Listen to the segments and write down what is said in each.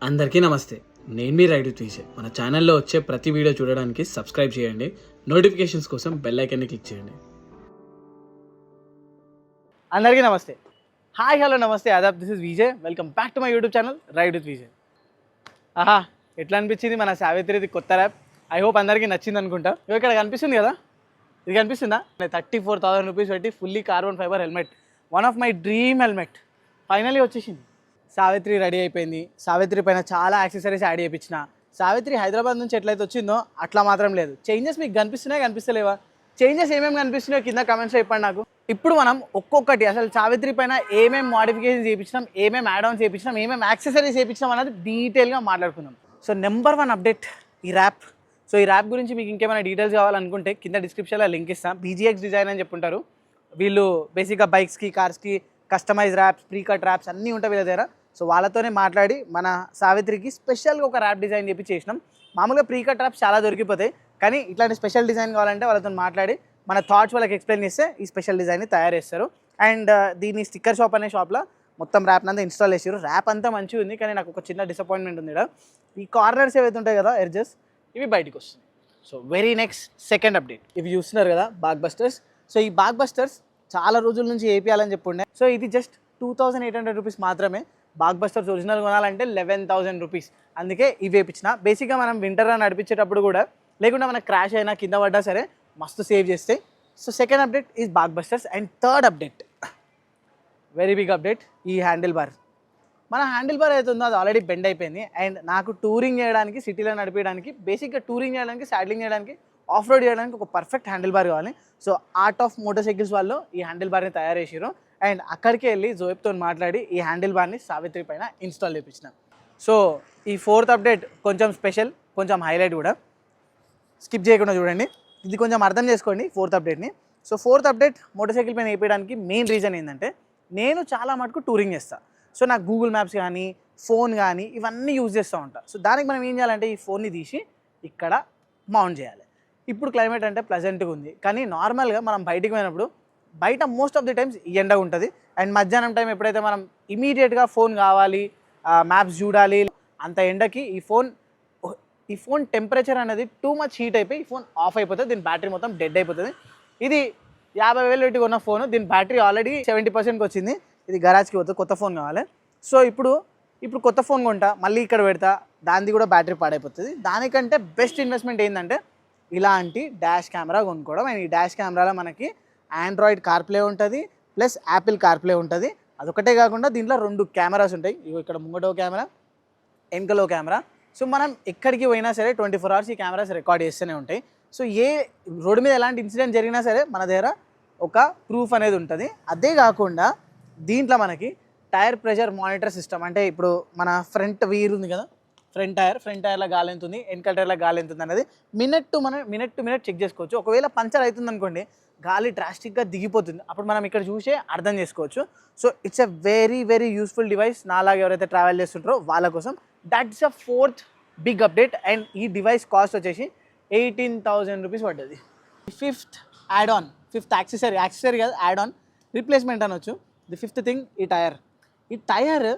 అందరికీ నమస్తే. నేను మీ రైట్ విత్. మన ఛానల్లో వచ్చే ప్రతి వీడియో చూడడానికి సబ్స్క్రైబ్ చేయండి. నోటిఫికేషన్స్ కోసం బెల్ ఐకాన్ని క్లిక్ చేయండి. అందరికీ నమస్తే. హాయ్ హలో నమస్తే ఆదాబ్. This is Vijay. Welcome back to my YouTube channel right with Vijay. ఎట్లా అనిపించింది మన సావిత్రిది కొత్త ర్యాప్? ఐ హోప్ అందరికీ నచ్చింది అనుకుంటా. ఇక్కడ కనిపిస్తుంది కదా, ఇది కనిపిస్తుందా? 34,000 రూపీస్ పెట్టి fully carbon fibre helmet, one of my dream helmet finally వచ్చేసింది. సావిత్రి రెడీ అయిపోయింది. సావిత్రి పైన చాలా యాక్సెసరీస్ యాడ్ చేయించిన. సావిత్రి హైదరాబాద్ నుంచి ఎట్లయితే వచ్చిందో అట్లా మాత్రం లేదు. చేంజెస్ మీకు కనిపిస్తున్నాయి కనిపిస్తలేవా? చేంజెస్ ఏమేమి కనిపిస్తున్నాయో కింద కమెంట్స్లో చెప్పండి నాకు. ఇప్పుడు మనం ఒక్కొక్కటి అసలు సావిత్రి పైన ఏమేమి మోడిఫికేషన్ చేయించినాం, ఏమేమి యాడ్ ఆన్స్ చేయించినాం, ఏమేమి యాక్సెసరీస్ చేయించినాం అనేది డీటెయిల్గా మాట్లాడుకుందాం. సో నెంబర్ 1 అప్డేట్ ఈ ర్యాప్. సో ఈ ర్యాప్ గురించి మీకు ఇంకేమైనా డీటెయిల్స్ కావాలనుకుంటే కింద డిస్క్రిప్షన్లో లింక్ ఇస్తాం. BGX డిజైన్ అని చెప్పుంటారు వీళ్ళు. బేసిక్గా బైక్స్కి, కార్స్కి customise wraps, pre cut wraps అన్నీ ఉంటాయి వీళ్ళ దగ్గర. సో వాళ్ళతోనే మాట్లాడి మన సావిత్రికి స్పెషల్గా ఒక ర్యాప్ డిజైన్ చెప్పి చేసినాం. మామూలుగా ప్రీ కట్ ర్యాప్స్ చాలా దొరికిపోతాయి, కానీ ఇట్లాంటి స్పెషల్ డిజైన్ కావాలంటే వాళ్ళతో మాట్లాడి మన థాట్స్ వాళ్ళకి ఎక్స్ప్లెయిన్ చేస్తే ఈ స్పెషల్ డిజైన్ని తయారు చేస్తారు. అండ్ దీన్ని స్టిక్కర్ షాప్ అనే షాప్లో మొత్తం ర్యాప్ అంతా ఇన్స్టాల్ చేసారు. ర్యాప్ అంతా మంచిగా ఉంది, కానీ నాకు ఒక చిన్న డిసప్పాయింట్మెంట్ ఉంది. ఈ కార్నర్స్ ఏవైతే ఉంటాయి కదా, ఎడ్జెస్, ఇవి బయటకు వస్తుంది. So very next second update, ఇవి చూస్తున్నారు కదా బాగ్ బస్టర్స్. సో ఈ బాగ్ బస్టర్స్ చాలా రోజుల నుంచి వేపియాలని చెప్పుండే. సో ఇది జస్ట్ 2,800 రూపీస్ మాత్రమే. బాగ్ బస్టర్స్ ఒరిజినల్ కొనాలంటే 11,000 రూపీస్. అందుకే ఇవి వేయించిన. బేసిక్గా మనం వింటర్ నడిపించేటప్పుడు కూడా లేకుండా మనకు క్రాష్ అయినా కింద పడ్డా సరే మస్తు సేవ్ చేస్తాయి. So second update is bag busters. And third update, very big update, ఈ హ్యాండిల్ బార్. మన హ్యాండిల్ బార్ అయితే ఉందో అది ఆల్రెడీ బెండ్ అయిపోయింది. అండ్ నాకు టూరింగ్ చేయడానికి, సిటీలో నడిపించడానికి, బేసిక్గా టూరింగ్ చేయడానికి, సాడ్లింగ్ చేయడానికి, ఆఫ్ రోడ్ చేయడానికి ఒక పర్ఫెక్ట్ హ్యాండిల్ బార్ కావాలి. So art of motor cycles వాళ్ళు ఈ హ్యాండిల్ బార్ని తయారు చేసారు. అండ్ అక్కడికి వెళ్ళి జోయబ్తో మాట్లాడి ఈ హ్యాండిల్ బార్ని సావిత్రి పైన ఇన్స్టాల్ చేయించిన. సో ఈ ఫోర్త్ అప్డేట్ కొంచెం స్పెషల్, కొంచెం హైలైట్ కూడా. స్కిప్ చేయకుండా చూడండి, ఇది కొంచెం అర్థం చేసుకోండి ఫోర్త్ అప్డేట్ని. So fourth update motorcycle పైన వేయడానికి మెయిన్ రీజన్ ఏంటంటే, నేను చాలా మటుకు టూరింగ్ చేస్తాను. సో నాకు గూగుల్ మ్యాప్స్ కానీ, ఫోన్ కానీ ఇవన్నీ యూజ్ చేస్తూ ఉంటాను. సో దానికి మనం ఏం చేయాలంటే ఈ ఫోన్ని తీసి ఇక్కడ మౌంట్ చేయాలి. ఇప్పుడు క్లైమేట్ అంటే ప్లెజెంట్గా ఉంది, కానీ నార్మల్గా మనం బయటికి పోయినప్పుడు బయట మోస్ట్ ఆఫ్ ది టైమ్స్ ఎండ ఉంటుంది. అండ్ మధ్యాహ్నం టైం ఎప్పుడైతే మనం ఇమీడియట్గా ఫోన్ కావాలి, మ్యాప్స్ చూడాలి, అంత ఎండకి ఈ ఫోన్ టెంపరేచర్ అనేది టూ మచ్ హీట్ అయిపోయి ఈ ఫోన్ ఆఫ్ అయిపోతుంది. దీని బ్యాటరీ మొత్తం డెడ్ అయిపోతుంది. ఇది 50,000 పెట్టి కొన్న ఫోన్, దీని బ్యాటరీ ఆల్రెడీ 70%కి వచ్చింది. ఇది గరాజ్కి పోతుంది, కొత్త ఫోన్ కావాలి. సో ఇప్పుడు కొత్త ఫోన్ కొంటా, మళ్ళీ ఇక్కడ పెడతా, దానిది కూడా బ్యాటరీ పాడైపోతుంది. దానికంటే బెస్ట్ ఇన్వెస్ట్మెంట్ ఏంటంటే ఇలాంటి డాష్ కెమెరా కొనుక్కోవడం. అండ్ ఈ డాష్ కెమెరాలో మనకి ఆండ్రాయిడ్ కార్ప్లే ఉంటుంది, ప్లస్ యాపిల్ కార్ప్లే ఉంటుంది. అదొకటే కాకుండా దీంట్లో 2 కెమెరాస్ ఉంటాయి. ఇక్కడ ముంగటో కెమెరా, వెనకలో కెమెరా. సో మనం ఎక్కడికి పోయినా సరే 24 hours ఈ కెమెరాస్ రికార్డ్ చేస్తూనే ఉంటాయి. సో ఏ రోడ్డు మీద ఎలాంటి ఇన్సిడెంట్ జరిగినా సరే మన దగ్గర ఒక ప్రూఫ్ అనేది ఉంటుంది. అదే కాకుండా దీంట్లో మనకి టైర్ ప్రెషర్ మానిటర్ సిస్టమ్, అంటే ఇప్పుడు మన ఫ్రంట్ వీల్ ఉంది కదా, ఫ్రంట్ టైర్లో గాలి ఎంత ఉంది, వెనకాల టైర్లో గాలి ఎంత ఉంది అనేది మినిట్ టు మినిట్ చెక్ చేసుకోవచ్చు. ఒకవేళ పంచర్ అవుతుంది అనుకోండి, గాలి డ్రాస్టిక్గా దిగిపోతుంది, అప్పుడు మనం ఇక్కడ చూసే అర్థం చేసుకోవచ్చు. So it's a very very useful device. నాలాగా ఎవరైతే ట్రావెల్ చేస్తుంటారో వాళ్ళ కోసం. That's a fourth big update. And ఈ డివైస్ కాస్ట్ వచ్చేసి 18,000 రూపీస్ పడ్డది. Fifth add on, fifth accessory కాదు, యాడ్ ఆన్, రీప్లేస్మెంట్ అనొచ్చు. ది ఫిఫ్త్ థింగ్ ఈ టైర్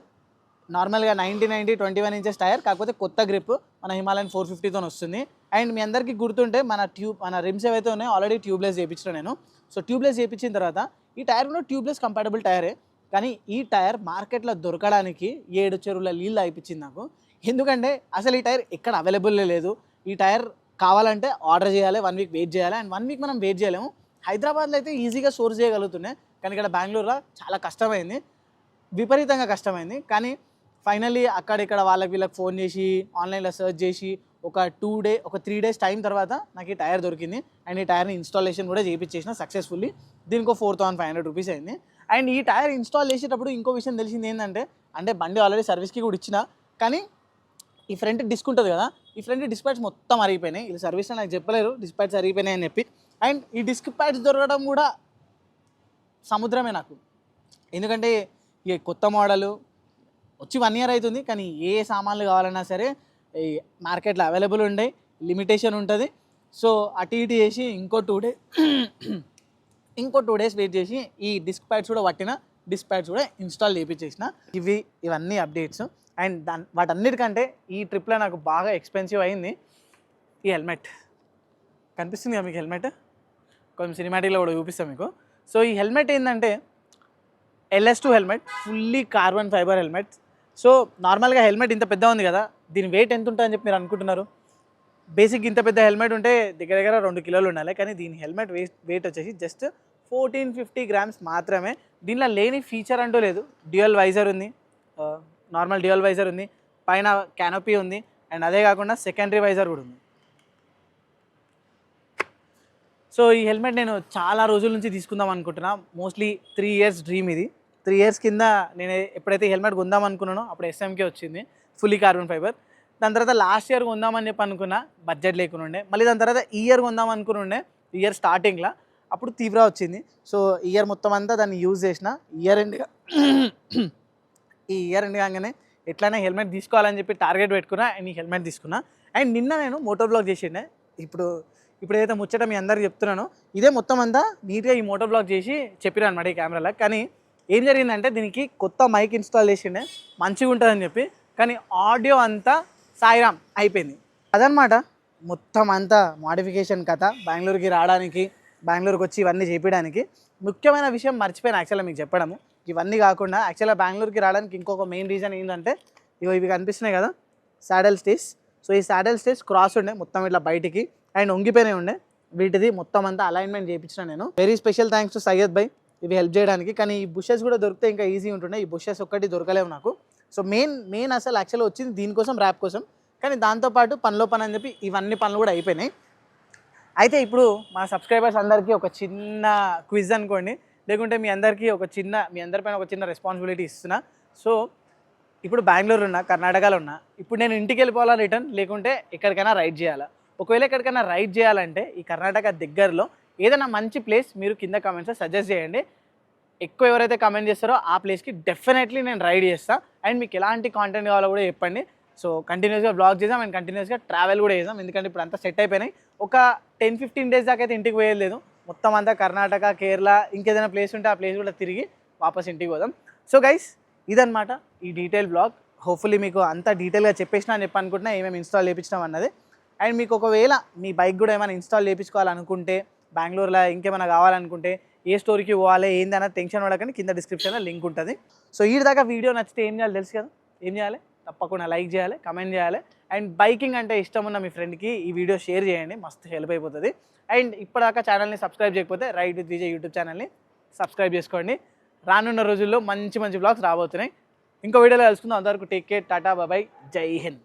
నార్మల్గా 90 21 ఇంచెస్ టైర్, కాకపోతే కొత్త గ్రిప్ మన హిమాలయన్ 450తో వస్తుంది. అండ్ మీ అందరికీ గుర్తుంటే మన రిమ్స్ ఏవైతే ఉన్నాయో ఆల్రెడీ ట్యూబ్లెస్ చేయించిన నేను. సో ట్యూబ్లెస్ చేయించిన తర్వాత ఈ టైర్ కూడా ట్యూబ్లెస్ కంపాటబుల్ టైరే, కానీ ఈ టైర్ మార్కెట్లో దొరకడానికి 7 చెరువుల నీళ్ళు అయిపించింది నాకు. ఎందుకంటే అసలు ఈ టైర్ ఎక్కడ అవైలబుల్ లేదు. ఈ టైర్ కావాలంటే ఆర్డర్ చేయాలి, 1 వీక్ వెయిట్ చేయాలి. అండ్ 1 వీక్ మనం వెయిట్ చేయలేము. హైదరాబాద్లో అయితే ఈజీగా సోర్స్ చేయగలుగుతున్నాయి, కానీ ఇక్కడ బెంగళూరులో చాలా కష్టమైంది, విపరీతంగా కష్టమైంది. కానీ ఫైనల్లీ అక్కడిక్కడ వీళ్ళకి ఫోన్ చేసి, ఆన్లైన్లో సెర్చ్ చేసి ఒక 3 days టైం తర్వాత నాకు ఈ టైర్ దొరికింది. అండ్ ఈ టైర్ని ఇన్స్టాలేషన్ కూడా చేయించేసిన సక్సెస్ఫుల్లీ. దీనికి 4,500 రూపీస్ అయింది. అండ్ ఈ టైర్ ఇన్స్టాల్ చేసేటప్పుడు ఇంకో విషయం తెలిసింది ఏంటంటే, అంటే బండి ఆల్రెడీ సర్వీస్కి కూడా ఇచ్చిన, కానీ ఈ ఫ్రంట్ డిస్క్ ఉంటుంది కదా, ఈ ఫ్రంట్ డిస్క్ ప్యాడ్స్ మొత్తం అరిగిపోయినాయి. ఇది సర్వీస్లో నాకు చెప్పలేరు డిస్క్ ప్యాడ్స్ అరిగిపోయినాయి అని చెప్పి. అండ్ ఈ డిస్క్ ప్యాడ్స్ దొరకడం కూడా సముద్రమే నాకు. ఎందుకంటే ఈ కొత్త మోడలు వచ్చి 1 year అవుతుంది, కానీ ఏ సామాన్లు కావాలన్నా సరే ఈ మార్కెట్లో అవైలబుల్ ఉండే, లిమిటేషన్ ఉంటుంది. సో అటు ఇటు చేసి ఇంకో 2 days వెయిట్ చేసి ఈ డిస్క్ ప్యాడ్స్ కూడా డిస్క్ ప్యాడ్స్ కూడా ఇన్స్టాల్ చేయించేసిన. ఇవన్నీ అప్డేట్స్. అండ్ వాటన్నిటికంటే ఈ ట్రిప్లో నాకు బాగా ఎక్స్పెన్సివ్ అయింది ఈ హెల్మెట్. కనిపిస్తుంది కదా మీకు హెల్మెట్, కొంచెం సినిమాటిక్లో కూడా చూపిస్తాను మీకు. సో ఈ హెల్మెట్ ఏంటంటే LS2 helmet, fully carbon fibre helmet. So నార్మల్గా హెల్మెట్ ఇంత పెద్ద ఉంది కదా, దీని వెయిట్ ఎంత ఉంటుందని చెప్పి మీరు అనుకుంటున్నారు? బేసిక్ ఇంత పెద్ద హెల్మెట్ ఉంటే దగ్గర దగ్గర 2 కిలోలు ఉండాలి, కానీ దీని హెల్మెట్ వెయిట్ వచ్చేసి జస్ట్ 1450 గ్రామ్స్ మాత్రమే. దీనిలో లేని ఫీచర్ అంటూ లేదు. డ్యూయల్ వైజర్ ఉంది, నార్మల్ డ్యూయల్ వైజర్ ఉంది, పైన క్యానోపీ ఉంది, అండ్ అదే కాకుండా సెకండరీ వైజర్ కూడా ఉంది. సో ఈ హెల్మెట్ నేను చాలా రోజుల నుంచి తీసుకుందాం అనుకుంటున్నా. మోస్ట్లీ 3 ఇయర్స్ డ్రీమ్ ఇది. 3 ఇయర్స్ కింద నేను ఎప్పుడైతే హెల్మెట్ కొందాం అనుకున్నానో అప్పుడు SMK వచ్చింది, ఫుల్లీ కార్బన్ ఫైబర్. దాని తర్వాత లాస్ట్ ఇయర్ కొందామని చెప్పి అనుకున్నా, బడ్జెట్ లేకుండా ఉండే. మళ్ళీ దాని తర్వాత ఈ ఇయర్ కొందాం అనుకుని ఇయర్ స్టార్టింగ్లో, అప్పుడు తీవ్ర వచ్చింది. సో ఇయర్ మొత్తం అంతా దాన్ని యూజ్ చేసిన. ఈ ఇయర్ ఎండ్ కాగానే ఎట్లయినా హెల్మెట్ తీసుకోవాలని చెప్పి టార్గెట్ పెట్టుకున్నా, అండ్ ఈ హెల్మెట్ తీసుకున్నా. అండ్ నిన్న నేను మోటో బ్లాగ్ చేసిండే. ఇప్పుడు ఏదైతే ముచ్చట మీ అందరికి చెప్తున్నానో ఇదే మొత్తం అంతా నీట్గా ఈ మోటో బ్లాగ్ చేసి చెప్పిన అనమాట ఈ కెమెరాలో. కానీ ఏం జరిగిందంటే దీనికి కొత్త మైక్ ఇన్స్టాల్ చేసిండే, మంచిగా ఉంటుందని చెప్పి, కానీ ఆడియో అంతా సాయిరామ్ అయిపోయింది. అదనమాట మొత్తం అంతా మోడిఫికేషన్ కథ. బెంగళూరుకి రావడానికి, బెంగళూరుకి వచ్చి ఇవన్నీ చేపించడానికి ముఖ్యమైన విషయం మర్చిపోయాను యాక్చువల్గా మీకు చెప్పడము. ఇవన్నీ కాకుండా యాక్చువల్గా బెంగళూరుకి రావడానికి ఇంకొక మెయిన్ రీజన్ ఏంటంటే, ఇవి కనిపిస్తున్నాయి కదా సాడల్ స్టేస్. సో ఈ సాడల్ స్టేస్ క్రాస్ ఉండే మొత్తం ఇట్లా బయటికి, అండ్ వంగిపోయినాయి ఉండే. వీటిది మొత్తం అంతా అలైన్మెంట్ చేయించిన నేను. Very special thanks to Syed భాయ్ ఇవి హెల్ప్ చేయడానికి. కానీ ఈ బుషెస్ కూడా దొరికితే ఇంకా ఈజీ ఉంటుండే, ఈ బుషెస్ ఒక్కటి దొరకలేవు నాకు. సో మెయిన్ అసలు యాక్చువల్గా వచ్చింది దీనికోసం, ర్యాప్ కోసం. కానీ దాంతోపాటు పనిలో పని అని చెప్పి ఇవన్నీ పనులు కూడా అయిపోయినాయి. అయితే ఇప్పుడు మా సబ్స్క్రైబర్స్ అందరికీ ఒక చిన్న క్విజ్ అనుకోండి, లేకుంటే మీ అందరిపైన ఒక చిన్న రెస్పాన్సిబిలిటీ ఇస్తున్నా. సో ఇప్పుడు బెంగళూరు ఉన్నా, కర్ణాటకలో ఉన్నా, ఇప్పుడు నేను ఇంటికి వెళ్ళిపోవాలా రిటర్న్, లేకుంటే ఎక్కడికైనా రైడ్ చేయాలా? ఒకవేళ ఎక్కడికైనా రైడ్ చేయాలంటే ఈ కర్ణాటక దగ్గరలో ఏదైనా మంచి ప్లేస్ మీరు కింద కామెంట్స్లో సజెస్ట్ చేయండి. ఎక్కువ ఎవరైతే కామెంట్ చేస్తారో ఆ ప్లేస్కి డెఫినెట్లీ నేను రైడ్ చేస్తాను. అండ్ మీకు ఎలాంటి కాంటెంట్ కావాలో కూడా చెప్పండి. సో కంటిన్యూస్గా బ్లాగ్ చేద్దాం, అండ్ కంటిన్యూస్గా ట్రావెల్ కూడా చేద్దాం. ఎందుకంటే ఇప్పుడు అంతా సెట్ అయిపోయినాయి. ఒక 10-15 డేస్ దాకా అయితే ఇంటికి పోయేది. మొత్తం అంతా కర్ణాటక, కేరళ, ఇంకేదైనా ప్లేస్ ఉంటే ఆ ప్లేస్ కూడా తిరిగి వాపస్ ఇంటికి పోదాం. సో గైస్ ఇదనమాట ఈ డీటెయిల్ బ్లాగ్. హోప్ఫుల్లీ మీకు అంత డీటెయిల్గా చెప్పేసినా అని చెప్పి అనుకుంటున్నా, ఏమేమి ఇన్స్టాల్ చేయించినాం అన్నది. అండ్ మీకు ఒకవేళ మీ బైక్ కూడా ఏమైనా ఇన్స్టాల్ చేయించుకోవాలనుకుంటే, బెంగళూరులో ఇంకేమైనా కావాలనుకుంటే, ఏ స్టోరీకి పోవాలి ఏందన్నా టెన్షన్ పడకండి, కింద డిస్క్రిప్షన్లో లింక్ ఉంటుంది. సో ఈ దాకా వీడియో నచ్చితే ఏం చేయాలి తెలుసు కదా, ఏం చేయాలి? తప్పకుండా లైక్ చేయాలి, కమెంట్ చేయాలి. అండ్ బైకింగ్ అంటే ఇష్టం ఉన్న మీ ఫ్రెండ్కి ఈ వీడియో షేర్ చేయండి, మస్తు హెల్ప్ అయిపోతుంది. అండ్ ఇప్పటిదాకా ఛానల్ని సబ్స్క్రైబ్ చేయకపోతే రైడ్ విత్ విజయ్ యూట్యూబ్ ఛానల్ని సబ్స్క్రైబ్ చేసుకోండి. రానున్న రోజుల్లో మంచి బ్లాగ్స్ రాబోతున్నాయి. ఇంకో వీడియోలో కలుసుకుందాం. అంతవరకు టేక్ కేర్, టాటా, బాయ్, జై హింద్.